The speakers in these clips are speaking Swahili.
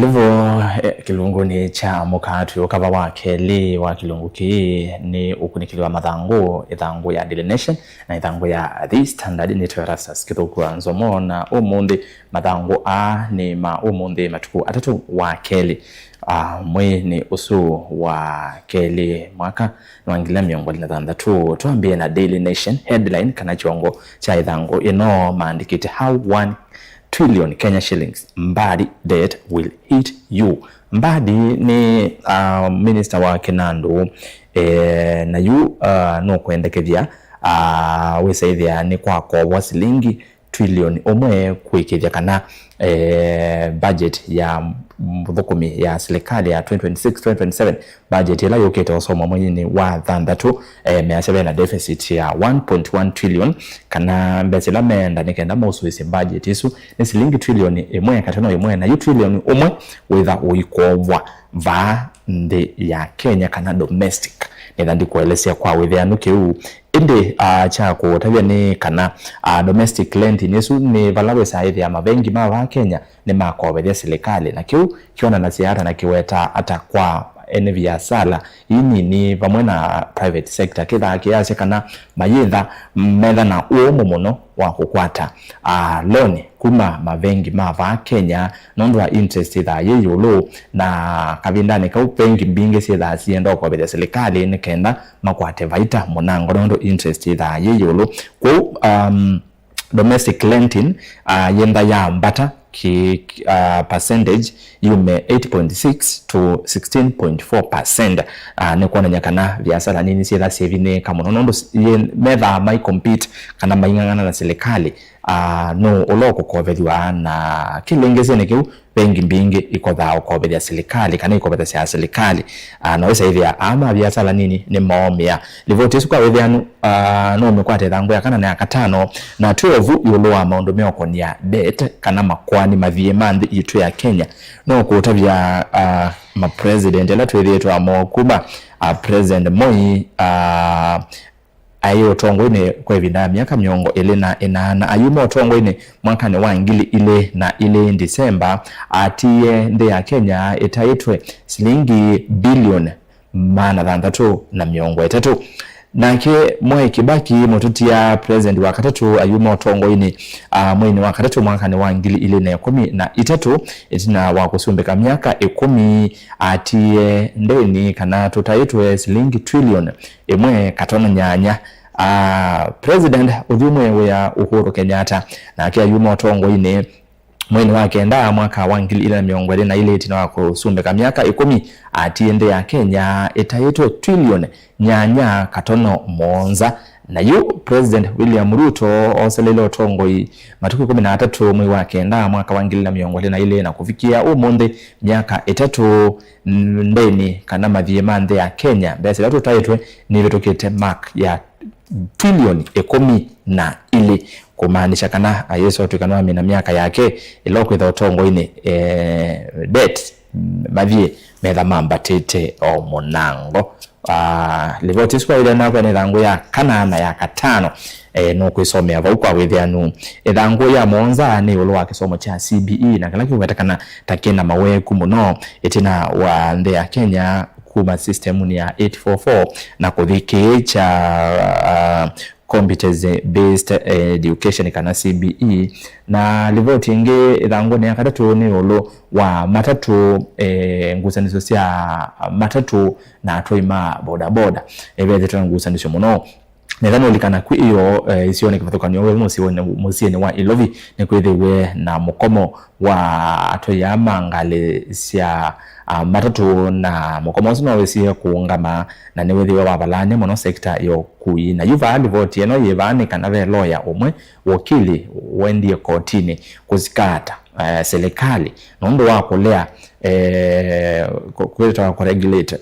Alivo kilunguni cha mukatu ukava wake li wa kilungu ki ni ukunikiliwa mathangu ithangu ya Daily Nation na ithangu ya The Standard ni Terasas kithukuwa nzomo na umundi mathangu ni umundi matuku atatu wa keli mwe ni usu wa keli mwaka nwangila miongo lina thandatu tuambie na Daily Nation headline kana chongo cha ithangu ino maandikite how 1 trillion Kenya shillings Mbadi debt will hit you. Mbadi ni minister wa Kinandu na yu no kwendekethia wesaithia ni kwa wasilingi trillion omwe kwikithia kana budget ya mthukumi ya serikali ya 2026-2027 budget ila yokete osoma mwenye wa thandatu measebe na deficit ya 1.1 trillion kana mbesela menda nikenda musuisi budget isu ni silingi trillion emwe katano emwe na yu trillion omwe witha uikobwa va ndi ya Kenya kana domestic nithandi kuelezea kwa withianu kiu indi cha kutabia ni kana domestic lending yesu ni valawe saithi ya mabengi ma Kenya ni makobethia serikali na kiu kiona na siara na kiweta hata kwa enevi ya sala ini ni pamwe na private sector kitha kiasi kana mayitha metha na uomo muno wa kukwata loan kuma mabengi ma Kenya nondwa interest itha yeyulu na kabindani ka bengi mbingi sitha sienda kwa bethia serikali ni kenda makwate vaita munango nondo interest itha yeyulu ku domestic lending yenda ya mbata ki percentage yume 8.6 to 16.4% ne kuona nyakana biashara nini sitha sevine kama nondo metha mai compete kana maingangana na serikali no oloko kovethwa na kilengeze ne kiu bengi mbingi ikodha okobethia serikali kana ikobethia serikali na wesa ithia ama biashara nini ni maomia livoti suka wethianu no mekwate thangu ya kana na katano na 12 yoloa maundu meokonia debt kana makwani mathie mandi itu ya Kenya no kutavia ma president ela twethietwa mokuba president Moi ayo tongo ine kwa vinda miaka miongo ile na enana ayumo tongo ine mwaka ni wangili ile na ile December atie nde ya Kenya itaitwe shilingi bilioni mana thandatu na miongo etatu nake Mwai Kibaki motutia president wa katatu ayumo tongo ine mwini wa katatu mwaka ni wangili ile na 13 itina wakusumbeka miaka 10 atie ndeni kana tutaitwe shilingi trillion emwe katono nyanya president udhumwe ya Uhuru Kenyatta na kia yumo tongo ine mwini wake nda mwaka wangili ile na miongo ile na ile itina wakusumbeka miaka 10 atiende ya Kenya itaitwa trillion nyanya katono monza na yu president William Ruto oselelo tongo matuku 13 mwi wake nda mwaka wangili na miongo ile na ile na kufikia umonde miaka 3 ndeni kana mathie mande ya Kenya bese watu taitwe ni vitokete mark ya trillion 10 na ile kumaanisha kana Yesu tukana na miaka yake iloko itho tongo ine debt mathie metha mamba tete o monango livoti swa ile na kwa thangu ya kana na ya katano no kwisomea va kwa withianu thangu ya monza ni ulo wa kisomo cha CBE na kala kiwetakana takena maweku muno itina wa nde ya Kenya kuma system ni ya 844 na kuthiki cha competence based education kana CBE na livoti inge thangu ni ya katatu ni ulo wa matatu ngusaniso cia matatu na atoima boda boda ebethe tangusaniso muno nethano likana ku iyo isione kifathukanio we musiene wa ilovi ni kwithiwe na mukomo wa atoya mangale cia matatu na mukomo sino wesie kuungama na niwethiwe wa balane muno sector yo kui na yuva livoti eno yevani kana ve lawyer omwe wakili wendie kotini kuzikata serikali nondo wako lea kweta kwa regulate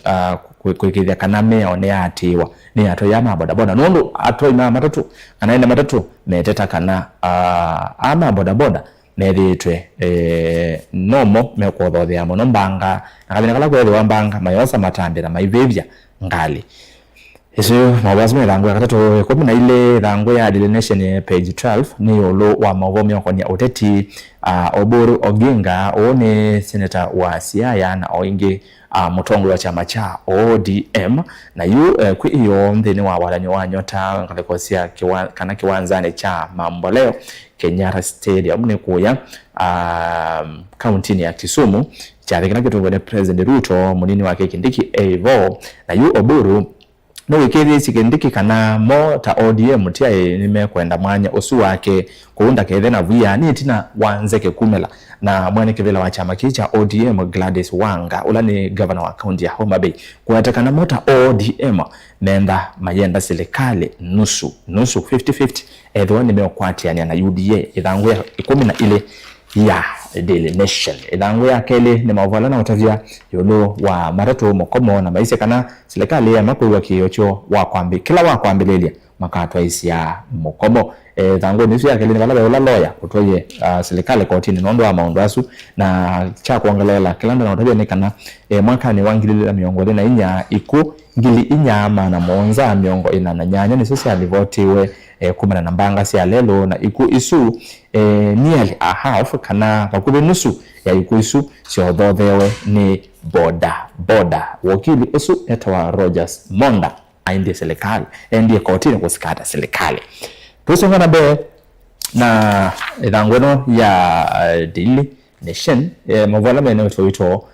kwikithia kana meo ne atiwa ni atoya maboda boda nondo atoi na matatu kana ina matatu meteta kana ama boda boda methitwe nomo mekwothothia muno mbanga na kabina kala kwethiwa mbanga mayosa matambira maivivya ngali Isu mawazme thangu ya katatu kumi na ile thangu ya Daily Nation page 12 ni ulu wa mavomi wa kwenye uteti Oburu Oginga one senator wa Siaya na oingi mutongo wa chama cha ODM na yu kwi iyo mthini wa walanyo wa nyota ngalikosia kana kiwanzani cha Mamboleo Kenyatta Stadium ni kuya kaunti ya Kisumu cha thikina kitu President Ruto munini wake Kindiki Evo na yu Oburu no wikiri Kindiki kana mo ta ODM tia nimekwenda mwanya usu wake kuunda kethe na vuya ni tina wanzeke kumela na mwene kivela wa chama kicha ODM Gladys Wanga ula ni governor wa county ya Homa Bay kuatakana mota ODM nenda mayenda serikali nusu 50-50 edho nimeokwatiania na UDA idhangu ya 11 ya Daily Nation idhangu ya kele ni mavala na utavia yolo wa maratu mokomo na maise kana serikali ya makuwa kiyocho wa kwambi kila wa kwambilelia makatwa isi ya mokomo idhangu nisu ya kele ni wala beula lawyer kutoye serikali kotini nondo wa maundasu na cha kuangalela kilanda na utavia ni kana mwaka ni wangilila miongole na inya iku ngili inya ama na monza miongo ina na nyanya ni sisi alivotiwe kumana na mbanga si alelo na iku isu nearly a half kana bakube nusu ya iku isu sio dhothewe ni boda wakili isu etawa Rogers Monda aindie serikali ndiye kotini kusikata serikali tusonga be na idhangweno ya Daily Nation mavala mene toito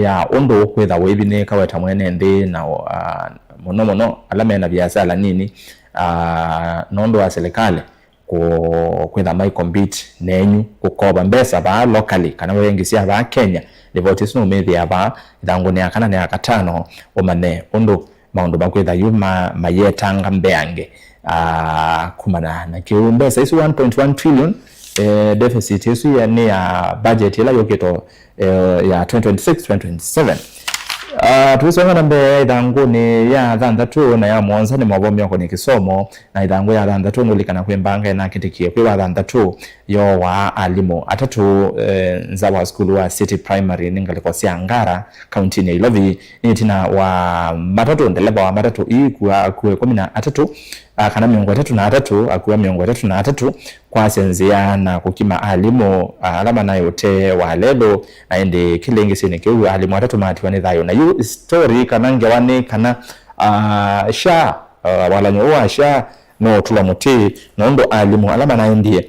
ya ondo kwetha webine kaweta mwene ndi na mono alamena biashara nini nondo wa serikali kwetha mai compete nenyu kukoba mbesa ba locally kana wengi sia ba Kenya devotees no methi aba ithangu ne akana ne akatano omane ondo maundu bakwetha yuma mayetanga mbeange kumana na kiumbesa isu 1.1 trillion deficit isu ya ni ya budget ila yoketo ya 2026-2027 tuisonga nambe idhangu ni ya thandatu na ya mwanza ni mwabomi wako ni kisomo na idhangu ya thandatu nulikana kwembanga na kitikie kwa thandatu yo wa alimu atatu nzawa school wa City Primary ningalikuwa Ngara county ni Ilovi ni tina wa matatu ndeleba wa matatu hii kuwe 13 kana miongo 3 akuwa miongo 3 kwa senzia na kukima alimu alama na yote wa lelo na ende kilengi sini kiu alimu 3 mati wani dhayo na yu story kanange wane kana sha wala nyoa sha no tula muti nondo alimu alama na endie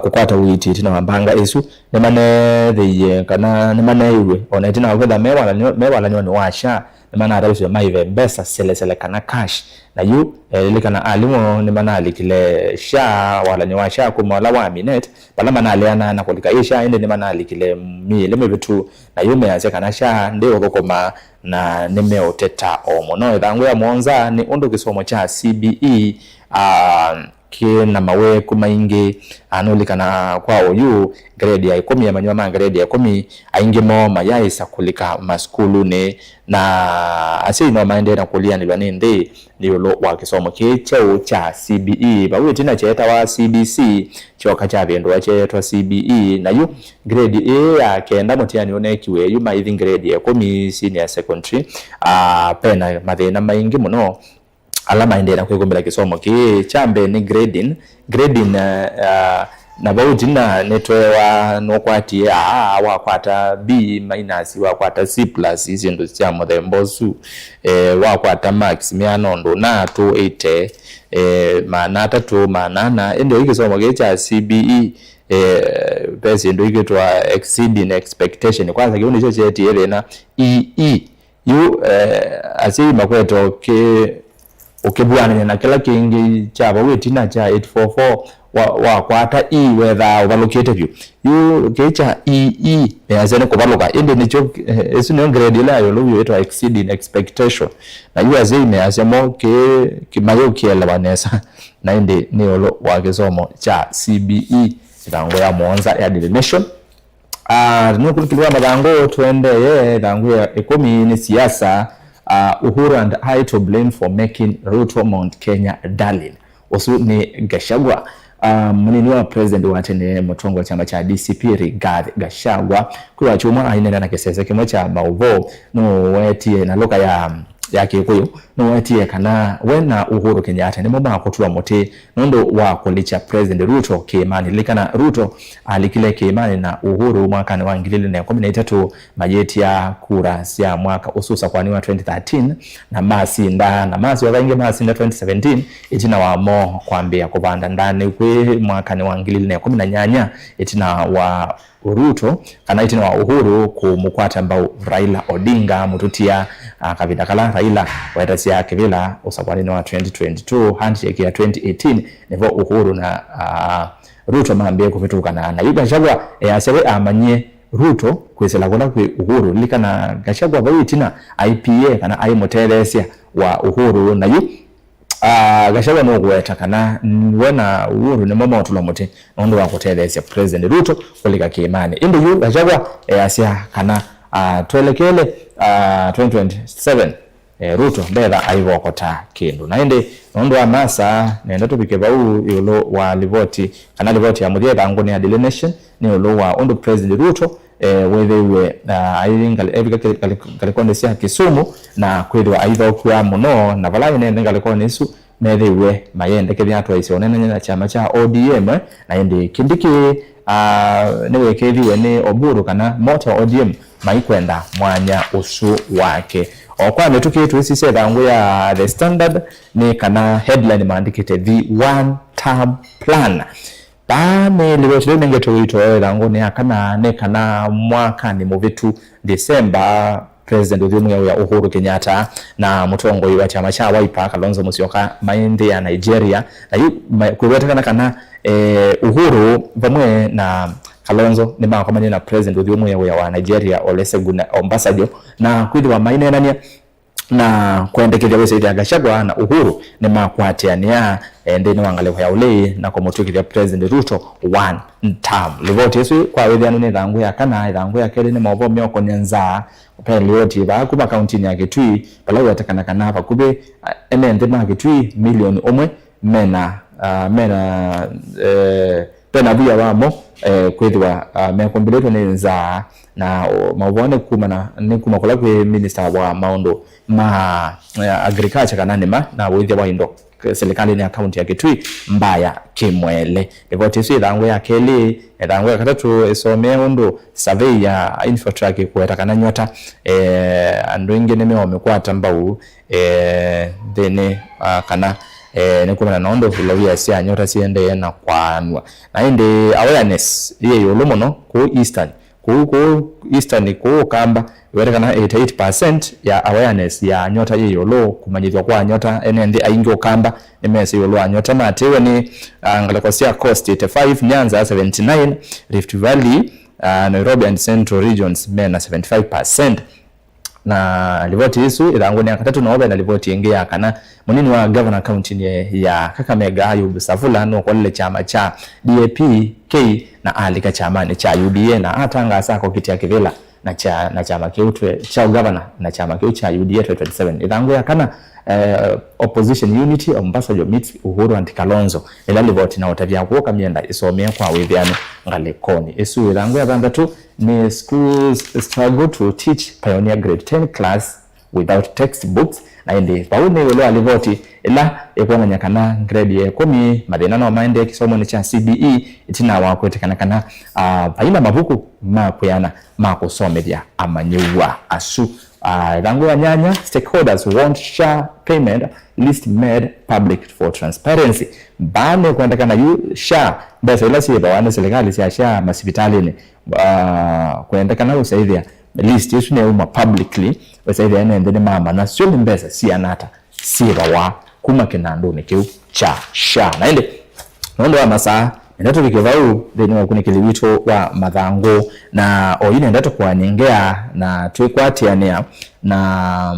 kukwata witi tina mambanga esu nemane the kana nemane iwe ona tina weda mewala nyoni washa nemana arausyo maive mbesa sele kana cash na yu likana alimu nemana alikile sha wala nyawasha kumala wa minet bala mana aliana na kulika isha ende nemana alikile mileme bitu na yu meanze kana sha ndio kokoma na nimeoteta omono idhangu ya monza ni ondo kisomo cha CBE na mawe kumaingi anulikana kwa oyu grade ya 10 ya manywa grade ya 10 aingemo mayaisa kulika maskulu ne na ase no maende na kulia ni lwani ndi liolo wa kisomo kicheo cha CBE bawe tina cheta wa CBC choka cha bindu acheto CBE na yu grade A ya kenda mutiani onekiwe yu maithing grade ya 10 senior secondary pena mathina maingi muno alama endera kwikombela kisomo ki chambe ni grading na bautina netwewa no kwati wa kwata B- wa kwata C+ izinto cyamo the mbosu wa kwata max mianondo na 280 mana 3 manana endo ikisomo ke cha CBE bese ndo ikitwa exceeding expectation kwanza kiundi cho cheti elena you asi makweto ke ukebwana na kila kingi chaba wetina cha 844 wa kwata whether overlocated you kecha yazene kubaloka ende nicho esu ne grade ila yo lo yeto exceeding expectation na you azime asemo ke kimayo kiela banesa na ende ne lo wa kisomo cha CBE itango ya monza ya Daily Nation nukulikilwa madango twende dango ya 10 ni siasa Uhuru and I to blame for making Ruto Mount Kenya darling. Osu ni Gachagua munini wa president wa tene mutongo wa chama cha DCP Rigathi Gachagua kwa chuma ainenda na kesese kimo cha mauvo no wetie na loka ya ya Kikuyu no wetie kana wena Uhuru Kenyatta ni mama akutula muti nondo wa kulicha President Ruto Kimani likana Ruto alikile Kimani na Uhuru mwaka wa 2013 majeti ya kura sia mwaka ususa kwa niwa 2013 na masi wakainge masi nda 2017 itina wa mo kwambia kubanda ndani kwe mwaka wa 2018 itina wa Ruto kana itina wa Uhuru kumukwata ambao Raila Odinga mututia kavidakala Raila waitasia kivila usabwani wa 2022 handshake ya 2018 nivo Uhuru na Ruto maambie kupituka na yuga Gachagua asewe amanye Ruto kwesela kona kwe Uhuru likana Gachagua bayi tina IPA kana aimoteresia wa Uhuru na yu Gachagua no gweta kana wena Uhuru ni mama watula muti nondo wakuteresia President Ruto kulika Kimani indi yu Gachagua asia kana tuelekele 2027 Ruto mbela aivo kota kindu na indi nondo wa masa nenda tupike bau yulo wa livoti kana livoti ya mudia tangu ni Daily Nation ni yulo wa ondo President Ruto wewe airinga kalikonde sia Kisumu na kwedwa aiva kwa muno na valayo nenda kalikonde isu methewe mayende kebya atwa isi onene na chama cha ODM na indi kindiki niwe kediwe ni Oburu kana moto ODM maikwenda mwanya usu wake okwa metukitu isi sethangu ya The Standard ni kana headline maandikite the one term plan bame libotile nengeto ito thangu ni akana ne kana mwaka ni muvitu December President Udhimu ya Uhuru Kenyatta na mutongo wa chama cha Wiper Kalonzo Musyoka maende ya Nigeria na kuwetekana kana Uhuru vamwe na Kalonzo ni makomanya na President Udhimu ya wa Nigeria Olusegun Obasanjo na kwithwa maine nania na kuendekelea wese ya Gachagua na Uhuru ni makwatiania ndeni wangale ya ule na komutukithia President Ruto one term livoti yesu kwa wethiano ni thangu ya kana thangu ya kele ni maovo myoko nyanza kwa lioti ba kuma county ya Kitui pala watakana kana pa kube ende ma Kitui milioni omwe mena pena bia wamo kwithwa mekombileto ni nza na mauvone kuma na ni kuma kola kwe minister wa maundo ma agriculture kana nima na withia wa indo serikali ni account ya Kitui mbaya kimwele livoti si thangu ya keli thangu ya katatu isome undo survey ya infrastructure kuweta kana nyota andu ingine me wamekwata mbau dene kana nikuma na ondo filawia sia nyota siende na kwanwa na inde awareness iye yolomono ku eastern ku kamba werekana 88% ya awareness ya nyota iye yolo kumanyithwa kwa nyota ende aingo kamba nimese yolo nyota matewe ni ngalekosia coast 85 Nyanza 79 Rift Valley Nairobi and Central regions mena 75% na livoti isu ilangu ni akatatu na obe na livoti ingea kana munini wa governor county ya Kakamega Ayub Savula no kolele chama cha DAP K na alika chama ni cha UDA na atanga sako kiti ya kivila na chama kiutwe cha governor na chama kiu cha UDA 2027 ilangu ya kana opposition unity Obasanjo meets Uhuru and Kalonzo ila livoti na otavia kuoka mienda isomea kwa withiano ngalekoni isu ilangu ya bandatu ni schools struggle to teach pioneer grade 10 class without textbooks na indi paune welo alivoti ila ekuwa nyakana grade ya 10 madena no maende kisomo ni cha CBE itina wakwetekana kana paina mabuku makuyana makusomethia amanyiwa asu ilangu ya nyanya stakeholders want SHA payment list made public for transparency bane kuandakana yu SHA besa ila siye bawane serikali siya SHA masipitali kuandakana usaidia list yesu ne uma publicly usaidia ene mama na sio mbesa siya nata siye bawa kuma kinandu ni kiu cha SHA na ende nondo wa masaa ndato vikevau deni wakunikiliwito wa mathangu na oyine ndato kwa nyengea na tuikwatiania na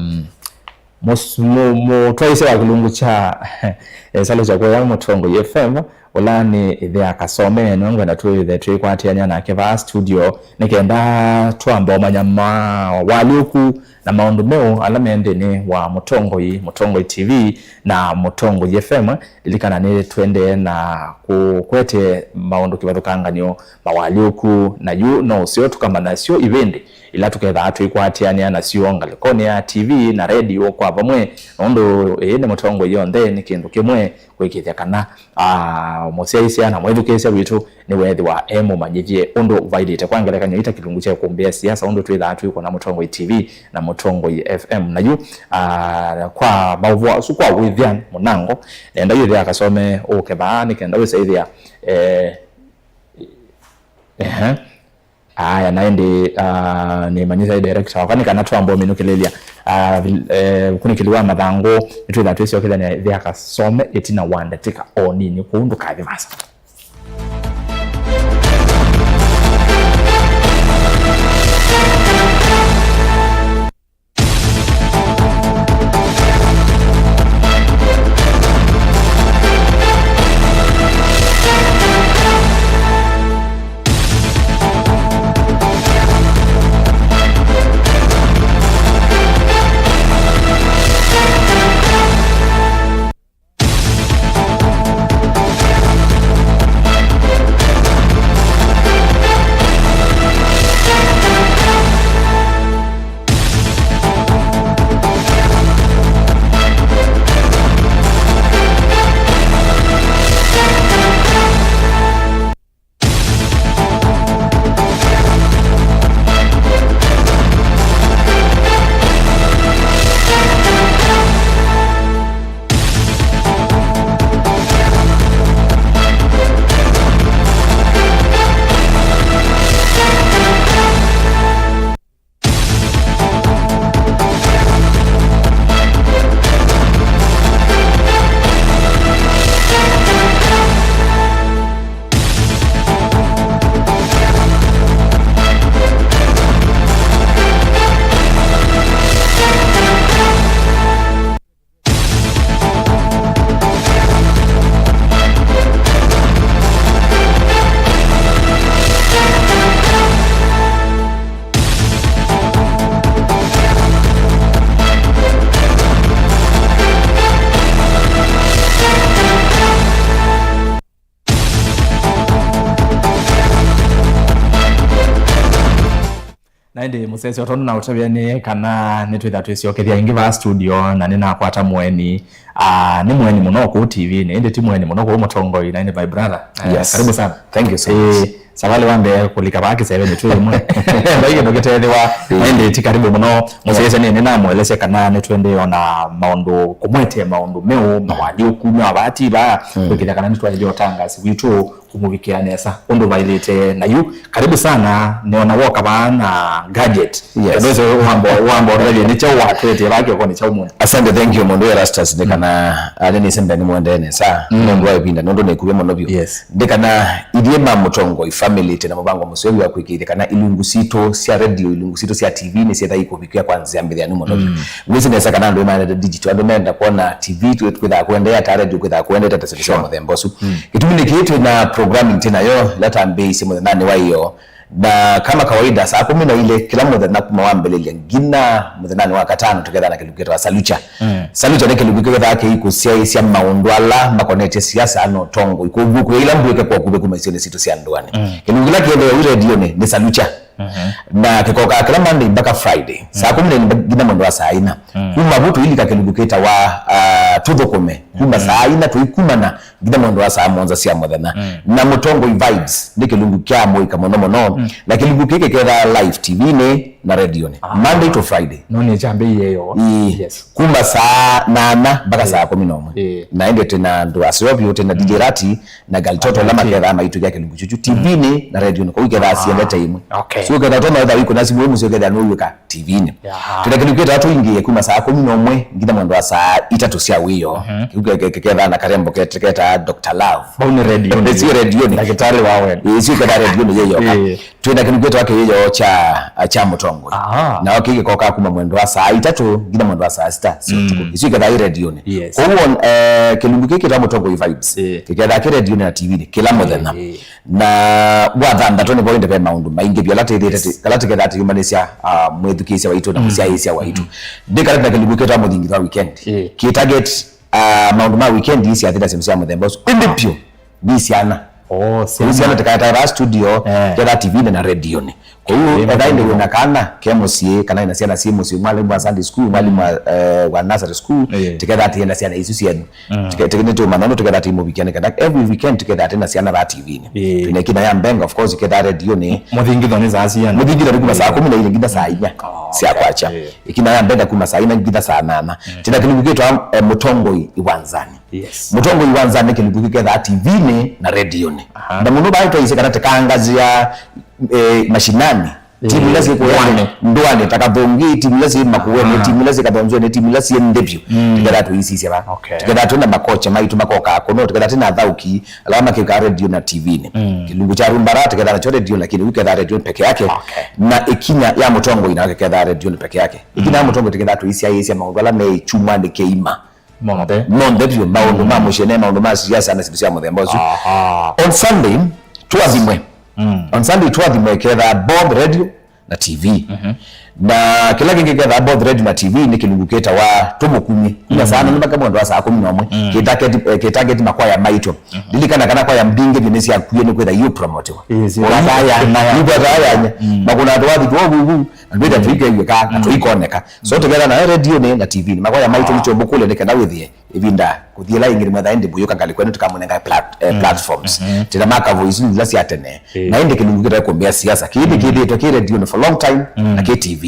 twaise wa kilungu cha salo cha kwa Mutongo FM ulani ithea kasome nongo na tuikwatiania na keva studio nikenda twamba manyama waliuku na maundu meo alamende ni wa Mutongo TV na Mutongo FM ilikana ni twende na kukwete maundu kibathukanga nio mawaliuku na yu no sio tukama na sio event ila tuketha atwikwatiania na cio ngalikoni ya TV na radio kwa pamwe nondo ne mutongo yonthe ni kindu kimwe kwikithia kana musiaisia na mwethukisia witu ni wethi wa emo manyithie undu vaidite kwa ngerekanyo ita kilungu cha kumbea siasa undu twitha atwiko na mutongo TV na mutongo FM na yu kwa bauvu su kwa withian munango nenda yuthi akasome ukethani kenda wisaithia aya naende ni manyisa director wakani kana twambo minukilelia kunikiliwa mathango twitha twisio kithania thia kasome itina wanda tika oni ni kundu kathi vasa naende musesi otondo na utabiane kana netwitha twisokethia ingi va studio na nina kwata mweni ni mweni muno ku TV ni ende ti mweni muno ku mutongo ina my brother. Yes. Karibu sana. Thank you so much. Savale wambe kulika baki 7 tu mwe baige ndogetewa ende ti karibu muno musesi ni nina mwelese kana netwende ona maundu kumwete maundu meu mawaju kumwa abati ba kwikira kana nitwaje otanga siwitu kumubikia nesa undu vailite na yu karibu sana neona woka bana gadget. Yes. Ndoze wambo already ni chawa atete baki ko ni chawa mundu. Asante, thank you Mundu Erastus ndekana aleni sembe ni mwendene sa mundu wapinda nondo nekubye muno byo. Yes. Ndekana idiema mutongo family tena mubango muswebi wa kwikire kana ilungu sito sia radio ilungu sito sia TV ni sia taiko bikia kwanza mbele ya muno byo. Ngwese nesa kana ndo ma digital ndo nenda kuona TV tu kwenda kuendea ta radio kwenda kuendea ta session mo thembosu. Kitumini kitu na programming tena yo lata mbase mo nane wa hiyo na kama kawaida saa 10 na ile kila mmoja tunapomwambele ngina mthanani wa katano together na kilugito wa salucha. Salucha ni kilugito yake iko sia maundwala makonete siasa no tongo iko buku ila mbweke kwa kube kumesene situ sia ndwani. Kilugito yake ndio radio ni salucha. Na kikoka kila Monday mpaka Friday saa 10 ngina mwendo wa saa 4 kuma butu ili kakilugito wa tudokome kuma saa 4 tuikumana ngina mwendo wa saa 1 sia mwathana na mutongo vibes ni kilungu kya moika mono na kilungu kike kera live TV ne na radio ne Monday to Friday none chambe yeyo. Yes. Kuma saa 8 mpaka saa 11 na ende tena ndo asiobyo tena DJ Rati na Galtoto lama kera maitu yake kilungu chuchu TV ne na radio ne kwa wiki rasi ya time. Okay. So kada tona da wiko nasi muhimu sio kada nuweka TV ne tunakilugita watu ingie kuma saa 11 ngida mwendo wa saa 3 sia wiyo kikera na karembo keteketa Dr. Love Bone radio ndio si radio ni daktari wawe sio kada radio ni yeyo twenda kilugita wake yeyo cha mutongo na wakike koka kuma mwendo wa saa 3 ngida mwendo wa saa 6 sio kada radio ni kwa hiyo kilugita cha mutongo vibes kikera kile radio na TV ni kila mmoja na wathanda tone boinde pe maundu maingi bya lati kala humanesia mwedukisia waitu na musiaisia waitu ndikala na kilugita mudingi wa weekend ki target maundu ma weekend isi athira semsia muthemba indipio bisiana ciana tikayetara studio ketha TV na radio ni kwa hiyo ethai ndio nakana kemusie kana ina ciana cimusie mwalimu wa Sunday school mwalimu wa nursery school tiketha tienda ciana isu cienu tiketha maneno tiketha timu weekend kana every weekend tiketha tena ciana ba TV ni tunekina ya mbenga of course ketha radio ni muthingitho ni za ciana muthingitho ni kuma saa 10 na ile ngida saa 4 cia kwacha ikina ya mbenga kuma saa 4 ngida saa 8 tena kilugitwa Mutongoi Iwanzani Mutongoi Iwanzani kilugitwa TV ni na radio ni na muno baito ise kana tekangazia mashinani timu lazi kuwane ndwane takathongi timu lazi makuwene timu lazi kathonzwe timu lazi ndebyo tikada tu isi sema tikada tu na makocha maitu makoka kono tikada tena thauki alama kika radio na TV ni kilungu cha rumbara tikada na chote radio lakini ukeda radio peke yake na ikinya ya Mutongo inawake keda radio peke yake ikinya ya Mutongo tikada tu isi ya mangala me chuma de keima monde byo maondo mamushene maondo masiasa na sibisia mudhembozu on Sunday tuazimwe on Sunday tuathimwe ketha both radio na TV na kila kingi ketha both radio na TV ni kilunguketa wa tomukumi ina sana ni mpaka mwendo wa saa 11 ketarget makwaya maito lilikana kana kwaya mbinge binesi ya kuye ni kwetha you promote ya makuna adwadi tuogu ndeta tuike yeka na tuikoneka so together na radio na TV ni makwaya maito nichombo kule nikenda withie ivinda kuthia ingiri mwetha ende buyoka ngali kwenu tukamunenga platforms tena maka voice ni lasi atene na ende kilunguketa kumbea siasa kidi to radio no for long time na KTV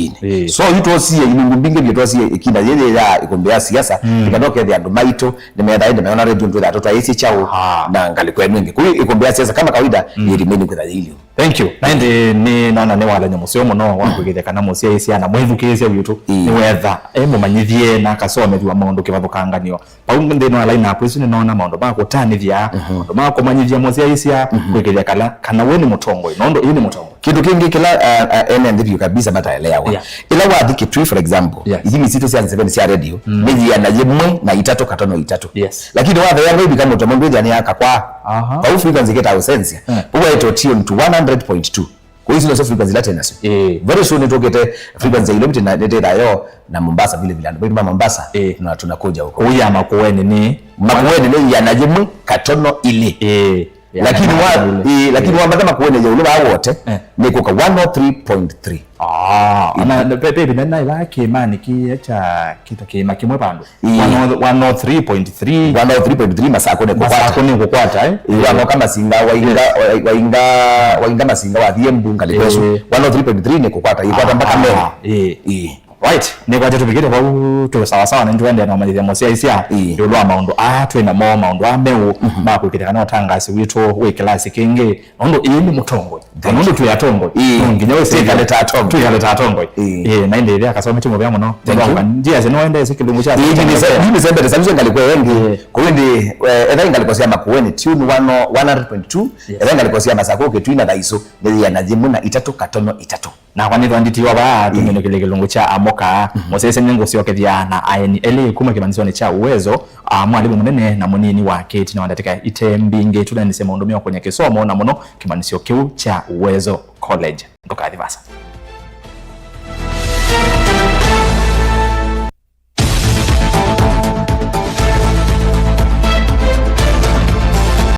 so ito sie ilungu mbinge byo sie ikina yeye ya ikumbea siasa ikadoke ya ndo maito nimeenda ende meona radio ndo atoto isi chao na ngali kwenu ngi kui ikumbea siasa kama kawaida ni remain kwa hilo. Thank you. Nende ni naona ne wala nyamusio muno wakugithia kana musia isi ana mwithukizia witu ni wetha mumanyithie na kasome thwa maundu kivathukanganio pau ndino ala ina apu isu ni naona maundu ma kutanithia maundu ma kumanyithia musia isi kwigithia kana we ni Mutongo nondo ini Mutongo kitu kingi kila ene ndivyo kabisa bataelewa ila wathiki tu for example hizi sito cia 7 cia radio ni ya na jemwe na itatu katono itatu lakini watha ya webi kama Mutongo ndani yaka kwa frequency get our sense uwa ito tune to 100.2 kwa hizo ndio frequency late naso very soon itokete frequency ile mti na data yo na Mombasa vile vile ndio Mombasa tunakuja huko uya makuweni ni ya na jemwe katono ile lakini wambata makuwene ya ule wote ni kuka 103.3 ana pepe binana ilaki imani kiacha kita kima kimwe pando 103.3 masako ne kukwata wano kama singa wainga masinga wa thiembunga lepeso 103.3 ne kukwata ikwata mpaka mbele right ni kwa jetu bigire kwa to sawa na ndwende na malizia mosia isia ndio lwa maundu atwe na mo maundu ameu ba kwikira kana tangasi wito we class kingi ndo ini Mutongo ndo tu ya Tongo nginya we sika leta Tongo tu ya leta Tongo na inde ile akasoma timu bya muno ndo njia zinoenda isikilungu cha hivi sembe sasa ngalikuwa wengi kuwindi etha ngalikosia makuweni tune 100.2 etha ngalikosia masako ke twina daiso ni ya najimu na itatu katono itatu na kwa nini nditiwa ba tumenekele kilungu cha amoka mosese nengo sio kethia na INL kuma kimanzoni cha uwezo mwalimu munene na munini wa Kate na wandateka itembinge tuna nisema undomia kwenye kisomo na muno kimanisio kiu cha uwezo college ndoka adivasa.